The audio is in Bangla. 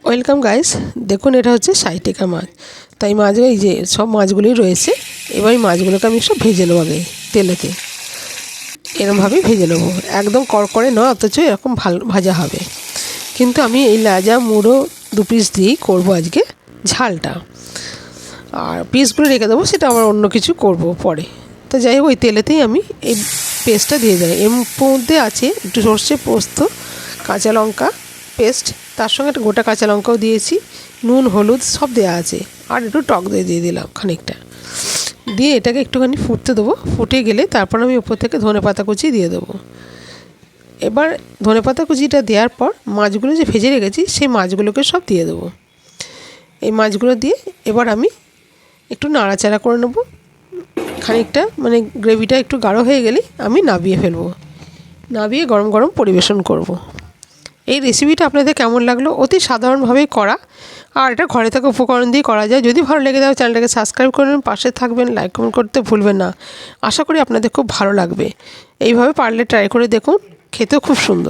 ওয়েলকাম গাইস, দেখুন এটা হচ্ছে 60 টাকা মাছ। তাই মাছগুলো এই যে সব মাছগুলোই রয়েছে। এবার এই মাছগুলোকে আমি সব ভেজে নেবো আগে তেলেতে, এরকমভাবেই ভেজে নেবো, একদম কড়কড়ে নয়, অথচ এরকম ভালো ভাজা হবে। কিন্তু আমি এই লাজা মুড়ো 2 পিস দিয়েই করবো আজকে ঝালটা, আর পিসগুলো রেখে দেবো, সেটা আবার অন্য কিছু করব পরে। তো যাই হোক, ওই তেলেতেই আমি এই পেস্টটা দিয়ে দেয়। এর মধ্যে আছে একটু সর্ষে পোস্ত, কাঁচা লঙ্কা পেস্ট, তার সঙ্গে একটা গোটা কাঁচা লঙ্কাও দিয়েছি, নুন হলুদ সব দেওয়া আছে, আর একটু টক দই দিয়ে দিলাম খানিকটা। দিয়ে এটাকে একটুখানি ফুটতে দেবো, ফুটে গেলে তারপর আমি উপর থেকে ধনেপাতা কুচি দিয়ে দেবো। এবার ধনেপাতা কুচিটা দেওয়ার পর মাছগুলো যে ভেজে রেখেছি সেই মাছগুলোকে সব দিয়ে দেবো। এই মাছগুলো দিয়ে এবার আমি একটু নাড়াচাড়া করে নেবো খানিকটা, মানে গ্রেভিটা একটু গাঢ় হয়ে গেলেই আমি নামিয়ে ফেলবো। নামিয়ে গরম গরম পরিবেশন করব। এই রেসিপিটা আপনাদের কেমন লাগলো? অতি সাধারণভাবেই করা, আর এটা ঘরে থাকা উপকরণ দিয়ে করা যায়। যদি ভালো লেগে থাকে চ্যানেলটাকে সাবস্ক্রাইব করবেন, পাশে থাকবেন, লাইক কমেন্ট করতে ভুলবেন না। আশা করি আপনাদের খুব ভালো লাগবে। এইভাবে পারলে ট্রাই করে দেখুন, খেতেও খুব সুন্দর।